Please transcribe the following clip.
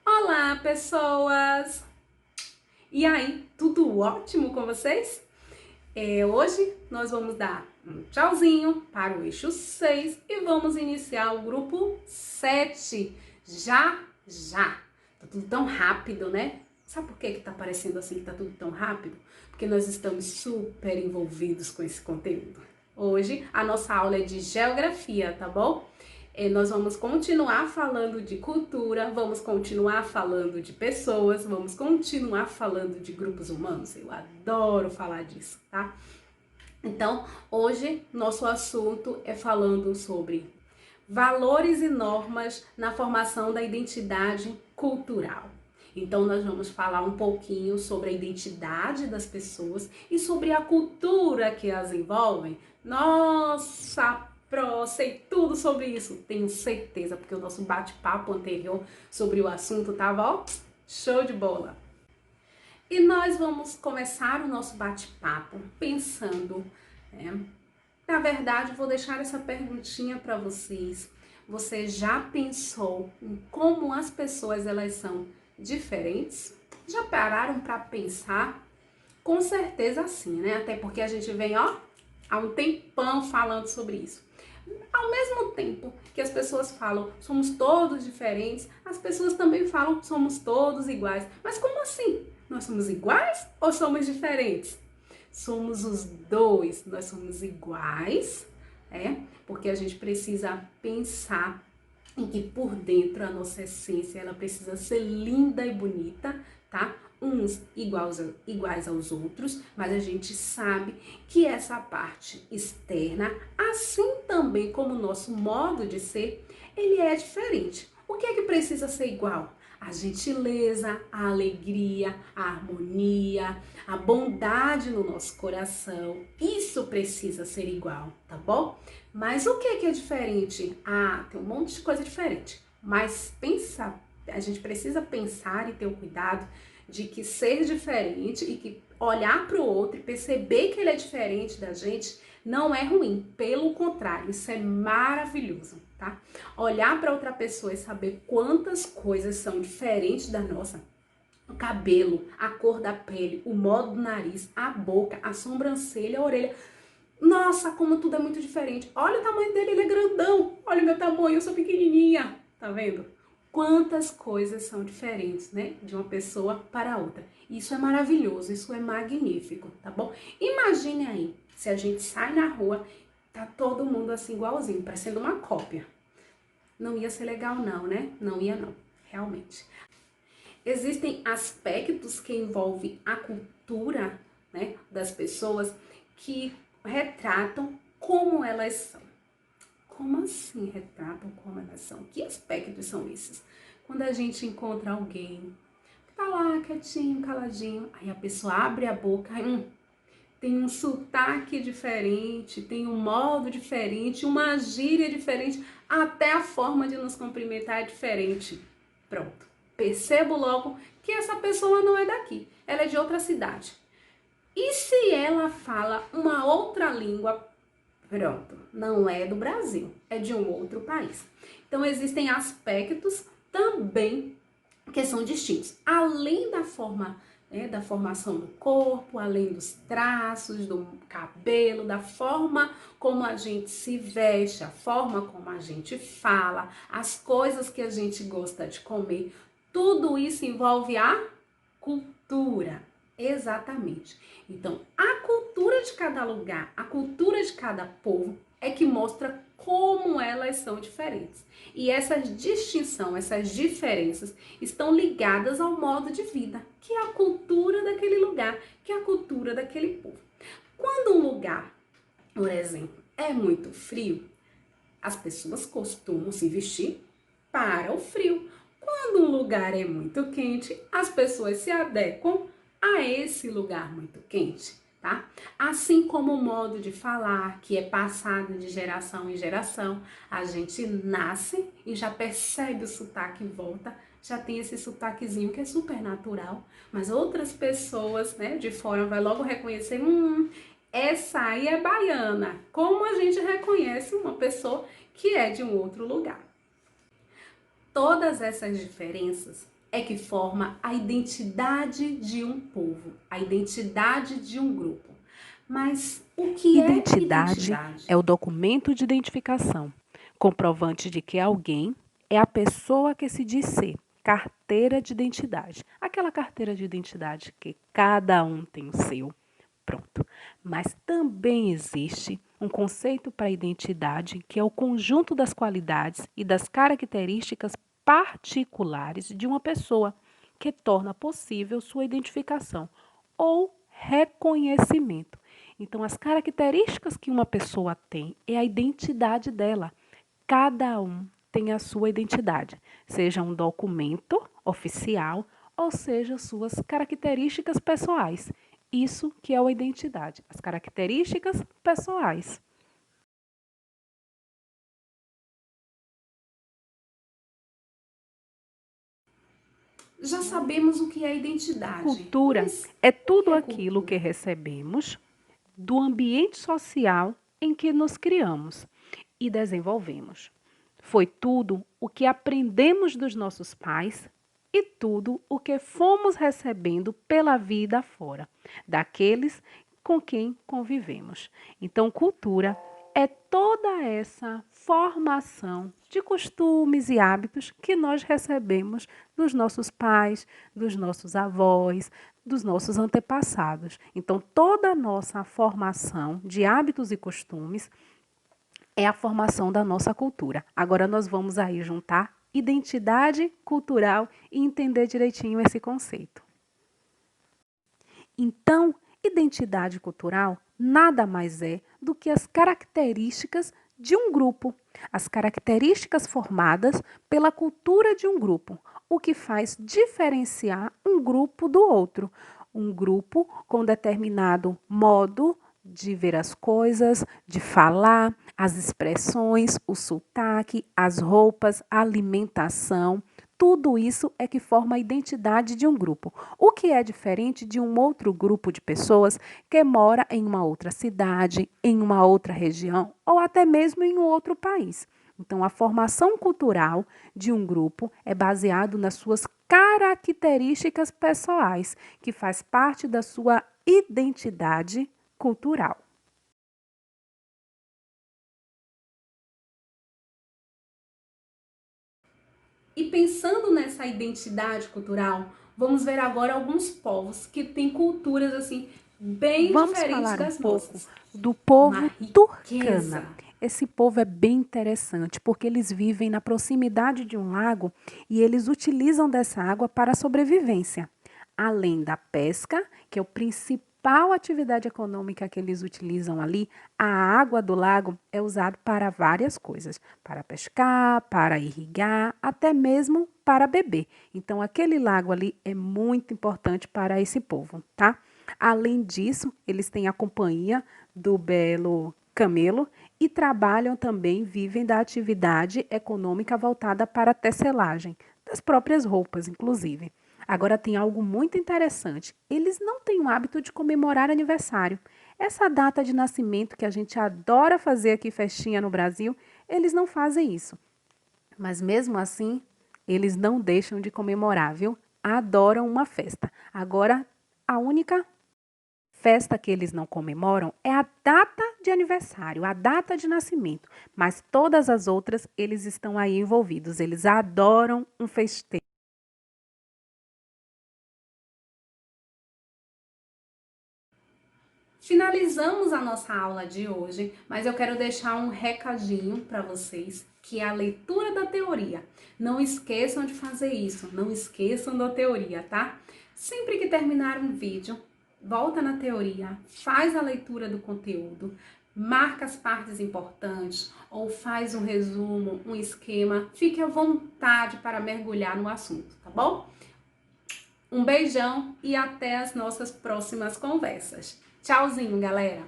Olá, pessoas! E aí, tudo ótimo com vocês? Hoje nós vamos dar um tchauzinho para o eixo 6 e vamos iniciar o grupo 7. Já, já! Tá tudo tão rápido, né? Sabe por que tá parecendo assim que tá tudo tão rápido? Porque nós estamos super envolvidos com esse conteúdo. Hoje a nossa aula é de geografia, tá bom? Nós vamos continuar falando de cultura, vamos continuar falando de pessoas, vamos continuar falando de grupos humanos. Eu adoro falar disso, tá? Então, hoje nosso assunto é falando sobre valores e normas na formação da identidade cultural. Então, nós vamos falar um pouquinho sobre a identidade das pessoas e sobre a cultura que as envolvem. Nossa, sei tudo sobre isso, tenho certeza, porque o nosso bate-papo anterior sobre o assunto tava, ó, show de bola. E nós vamos começar o nosso bate-papo pensando, na verdade, vou deixar essa perguntinha para vocês. Você já pensou em como as pessoas elas são diferentes? Já pararam para pensar? Com certeza sim, né? Até porque a gente vem, ó, há um tempão falando sobre isso. Ao mesmo tempo que as pessoas falam somos todos diferentes, as pessoas também falam somos todos iguais. Mas como assim? Nós somos iguais ou somos diferentes? Somos os dois, nós somos iguais, porque a gente precisa pensar em que por dentro a nossa essência ela precisa ser linda e bonita, tá? Uns iguais aos outros, mas a gente sabe que essa parte externa, assim também como o nosso modo de ser, ele é diferente. O que é que precisa ser igual? A gentileza, a alegria, a harmonia, a bondade no nosso coração. Isso precisa ser igual, tá bom? Mas o que é diferente? Ah, tem um monte de coisa diferente. Mas pensa, a gente precisa pensar e ter o cuidado de que ser diferente e que olhar para o outro e perceber que ele é diferente da gente não é ruim. Pelo contrário, isso é maravilhoso, tá? Olhar para outra pessoa e saber quantas coisas são diferentes da nossa. O cabelo, a cor da pele, o modo do nariz, a boca, a sobrancelha, a orelha. Nossa, como tudo é muito diferente. Olha o tamanho dele, ele é grandão. Olha o meu tamanho, eu sou pequenininha. Tá vendo? Quantas coisas são diferentes, né? De uma pessoa para outra. Isso é maravilhoso, isso é magnífico, tá bom? Imagine aí, se a gente sai na rua, tá todo mundo assim igualzinho, parecendo uma cópia. Não ia ser legal não, né? Não ia não, realmente. Existem aspectos que envolvem a cultura, né, das pessoas que retratam como elas são. Como assim retratam como elas são? Que aspectos são esses? Quando a gente encontra alguém que tá lá quietinho, caladinho, aí a pessoa abre a boca, tem um sotaque diferente, tem um modo diferente, uma gíria diferente, até a forma de nos cumprimentar é diferente. Pronto. Percebo logo que essa pessoa não é daqui, ela é de outra cidade. E se ela fala uma outra língua? Pronto, não é do Brasil, é de um outro país. Então existem aspectos também que são distintos. Além da forma, da formação do corpo, além dos traços, do cabelo, da forma como a gente se veste, a forma como a gente fala, as coisas que a gente gosta de comer, tudo isso envolve a cultura. Exatamente. Então, a cultura de cada lugar, a cultura de cada povo é que mostra como elas são diferentes. E essa distinção, essas diferenças estão ligadas ao modo de vida, que é a cultura daquele lugar, que é a cultura daquele povo. Quando um lugar, por exemplo, é muito frio, as pessoas costumam se vestir para o frio. Quando um lugar é muito quente, as pessoas se adequam a esse lugar muito quente, tá? Assim como o modo de falar, que é passado de geração em geração, a gente nasce e já percebe o sotaque em volta, já tem esse sotaquezinho que é super natural, mas outras pessoas, né, de fora vai logo reconhecer, essa aí é baiana, como a gente reconhece uma pessoa que é de um outro lugar. Todas essas diferenças, é que forma a identidade de um povo, a identidade de um grupo. Mas o que é Identidade é o documento de identificação, comprovante de que alguém é a pessoa que se diz ser. Carteira de identidade. Aquela carteira de identidade que cada um tem o seu. Pronto. Mas também existe um conceito para a identidade, que é o conjunto das qualidades e das características particulares de uma pessoa, que torna possível sua identificação ou reconhecimento. Então, as características que uma pessoa tem é a identidade dela. Cada um tem a sua identidade, seja um documento oficial ou seja suas características pessoais. Isso que é a identidade, as características pessoais. Já sabemos o que é identidade. Cultura Mas é o que tudo é aquilo que cultura? recebemos do ambiente social em que nos criamos e desenvolvemos. Foi tudo o que aprendemos dos nossos pais e tudo o que fomos recebendo pela vida fora, daqueles com quem convivemos. Então, cultura é toda essa formação de costumes e hábitos que nós recebemos dos nossos pais, dos nossos avós, dos nossos antepassados. Então, toda a nossa formação de hábitos e costumes é a formação da nossa cultura. Agora nós vamos aí juntar identidade cultural e entender direitinho esse conceito. Então, identidade cultural nada mais é do que as características de um grupo, as características formadas pela cultura de um grupo, o que faz diferenciar um grupo do outro. Um grupo com determinado modo de ver as coisas, de falar, as expressões, o sotaque, as roupas, a alimentação. Tudo isso é que forma a identidade de um grupo, o que é diferente de um outro grupo de pessoas que mora em uma outra cidade, em uma outra região ou até mesmo em um outro país. Então, a formação cultural de um grupo é baseado nas suas características pessoais, que faz parte da sua identidade cultural. E pensando nessa identidade cultural, vamos ver agora alguns povos que têm culturas assim bem Vamos diferentes falar um das pouco nossas. do Uma povo riqueza. Turkana. Esse povo é bem interessante porque eles vivem na proximidade de um lago e eles utilizam dessa água para a sobrevivência. Além da pesca, que é a principal atividade econômica que eles utilizam ali, a água do lago é usada para várias coisas, para pescar, para irrigar, até mesmo para beber. Então, aquele lago ali é muito importante para esse povo, tá? Além disso, eles têm a companhia do belo camelo e trabalham também, vivem da atividade econômica voltada para a tecelagem, das próprias roupas, inclusive. Agora tem algo muito interessante. Eles não têm o hábito de comemorar aniversário. Essa data de nascimento que a gente adora fazer aqui festinha no Brasil, eles não fazem isso. Mas mesmo assim, eles não deixam de comemorar, viu? Adoram uma festa. Agora, a única festa que eles não comemoram é a data de aniversário, a data de nascimento. Mas todas as outras, eles estão aí envolvidos. Eles adoram um festeiro. Finalizamos a nossa aula de hoje, mas eu quero deixar um recadinho para vocês, que é a leitura da teoria. Não esqueçam de fazer isso, não esqueçam da teoria, tá? Sempre que terminar um vídeo, volta na teoria, faz a leitura do conteúdo, marca as partes importantes ou faz um resumo, um esquema. Fique à vontade para mergulhar no assunto, tá bom? Um beijão e até as nossas próximas conversas. Tchauzinho, galera!